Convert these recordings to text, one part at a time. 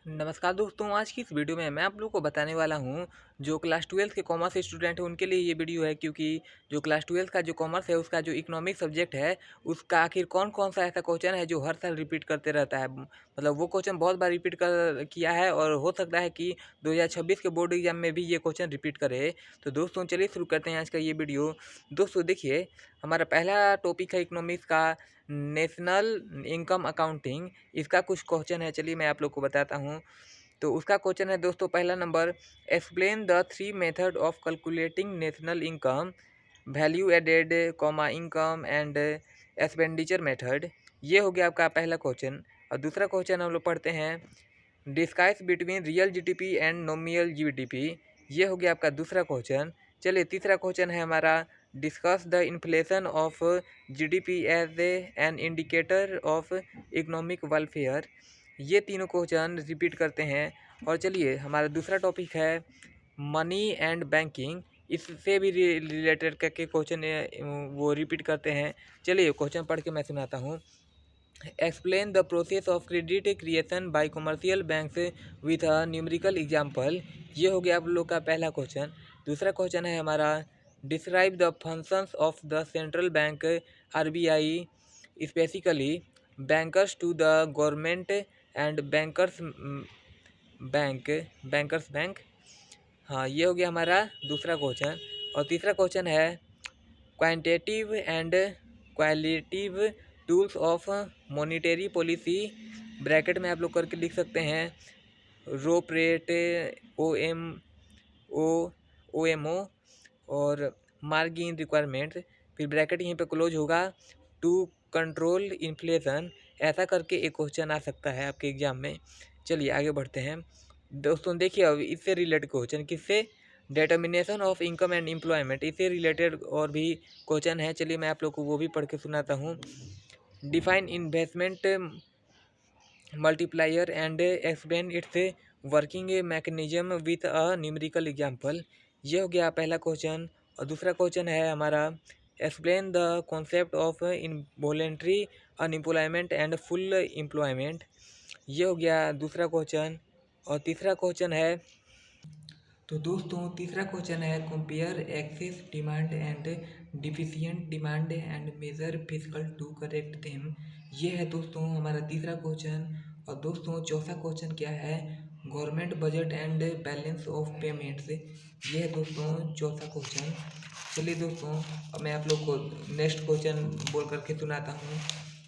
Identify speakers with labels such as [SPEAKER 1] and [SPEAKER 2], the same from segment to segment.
[SPEAKER 1] नमस्कार दोस्तों, आज की इस वीडियो में मैं आप लोगों को बताने वाला हूं जो क्लास 12 के कॉमर्स स्टूडेंट हैं उनके लिए ये वीडियो है। क्योंकि जो क्लास 12 का जो कॉमर्स है उसका जो इकोनॉमिक सब्जेक्ट है उसका आखिर कौन कौन सा ऐसा क्वेश्चन है जो हर साल रिपीट करते रहता है। मतलब वो क्वेश्चन बहुत बार रिपीट कर किया है और हो सकता है कि 2026 के बोर्ड एग्जाम में भी ये क्वेश्चन रिपीट करे। तो दोस्तों चलिए शुरू करते हैं आज का ये वीडियो। दोस्तों देखिए, हमारा पहला टॉपिक है इकोनॉमिक्स का नेशनल इनकम अकाउंटिंग। इसका कुछ क्वेश्चन है, चलिए मैं आप लोग को बताता हूँ। तो उसका क्वेश्चन है दोस्तों, पहला नंबर, explain the three method of calculating national income, value added comma income and expenditure method. ये हो गया आपका पहला क्वेश्चन। और दूसरा क्वेश्चन हम लोग पढ़ते हैं, discuss between real GDP and nominal GDP. ये हो गया आपका दूसरा क्वेश्चन। चलिए तीसरा क्वेश्चन है हमारा, discuss the inflation of GDP as an indicator of economic welfare. ये तीनों क्वेश्चन रिपीट करते हैं। और चलिए हमारा दूसरा टॉपिक है मनी एंड बैंकिंग। इससे भी रिलेटेड करके क्वेश्चन वो रिपीट करते हैं। चलिए क्वेश्चन पढ़ के मैं सुनाता हूँ। Explain the process of credit creation bye commercial banks with a numerical example. ये हो गया आप लोग का पहला क्वेश्चन। दूसरा क्वेश्चन है हमारा, describe the functions of the central bank RBI, specifically bankers to the government and bankers bank. हाँ, ये हो गया हमारा दूसरा क्वेश्चन। और तीसरा क्वेश्चन है, quantitative and qualitative tools of monetary policy. Bracket में आप लोग करके लिख सकते हैं, रोप रेट, ओ एम ओ और मार्जिन रिक्वायरमेंट। फिर ब्रैकेट यहीं पे क्लोज होगा, टू कंट्रोल इन्फ्लेशन। ऐसा करके एक क्वेश्चन आ सकता है आपके एग्जाम में। चलिए आगे बढ़ते हैं। दोस्तों देखिए, अब इससे रिलेटेड क्वेश्चन किससे, determination of income and employment, इससे रिलेटेड और भी क्वेश्चन है। चलिए मैं आप लोग को वो भी पढ़ के सुनाता हूँ। Define investment multiplier and explain it's working mechanism with a numerical example. ये हो गया पहला क्वेश्चन। और दूसरा क्वेश्चन है हमारा, explain the concept of involuntary unemployment and full employment. ये हो गया दूसरा क्वेश्चन। और तीसरा क्वेश्चन है, तो दोस्तों तीसरा क्वेश्चन है, compare excess demand and deficient demand and measure physical to correct them. ये है दोस्तों हमारा तीसरा क्वेश्चन। और दोस्तों चौथा क्वेश्चन क्या है, government budget and balance of payments. ये है दोस्तों चौथा क्वेश्चन। चलिए दोस्तों अब मैं आप लोग को नेक्स्ट क्वेश्चन बोल करके सुनाता हूँ।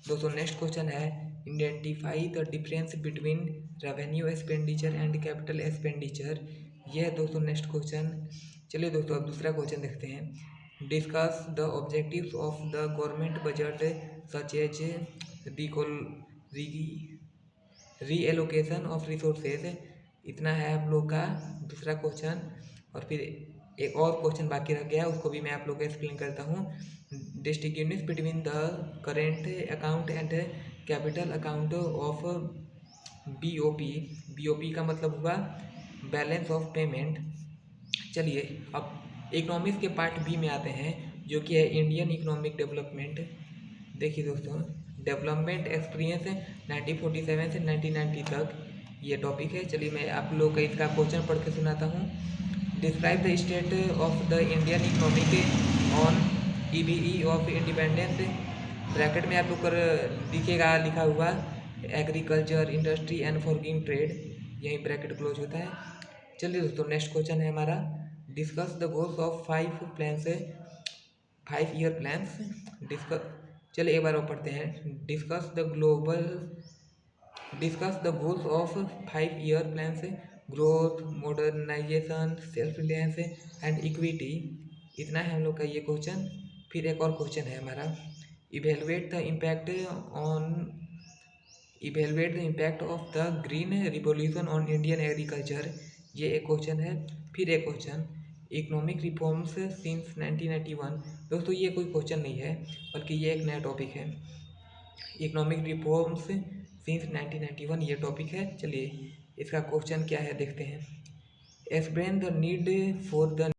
[SPEAKER 1] दोस्तों नेक्स्ट क्वेश्चन है, identify the difference between revenue expenditure and capital expenditure. ये है दोस्तों नेक्स्ट क्वेश्चन। चलिए दोस्तों अब दूसरा क्वेश्चन देखते हैं, discuss the objectives of the government budget such as reallocation of resources. इतना है आप लोग का दूसरा क्वेश्चन। और फिर एक और क्वेश्चन बाकी रह गया है, उसको भी मैं आप लोग को एक्सप्लेन करता हूँ। Distinguish between the current account and capital account of BOP. BOP का मतलब हुआ बैलेंस ऑफ पेमेंट। चलिए अब इकोनॉमिक्स के पार्ट बी में आते हैं, जो कि है इंडियन इकोनॉमिक डेवलपमेंट। देखिए दोस्तों, डेवलपमेंट एक्सपीरियंस 1947 से 1990 तक ये टॉपिक है। चलिए मैं आप लोग का इसका क्वेश्चन पढ़ के सुनाता हूँ। Describe the state of the Indian economic on eve of independence. Bracket में आप लोग कर दिखेगा लिखा हुआ, agriculture, industry and foreign trade. यही ब्रैकेट क्लोज होता है। चलिए दोस्तों नेक्स्ट क्वेश्चन है हमारा, discuss the goals of 5 year plans. Discuss, चलिए एक बार और पढ़ते हैं, discuss the goals of 5 year plans, growth, modernisation, self reliance and equity. इतना है हम लोग का ये क्वेश्चन। फिर एक और क्वेश्चन है हमारा, evaluate the impact of the green revolution on Indian agriculture. ये एक क्वेश्चन है। फिर एक क्वेश्चन, इकोनॉमिक रिफॉर्म्स सिंस 1991। दोस्तों ये कोई क्वेश्चन नहीं है, बल्कि ये एक नया टॉपिक है। इकोनॉमिक रिफॉर्म्स सिंस 1991 ये टॉपिक है। चलिए इसका क्वेश्चन क्या है देखते हैं, explain the need for the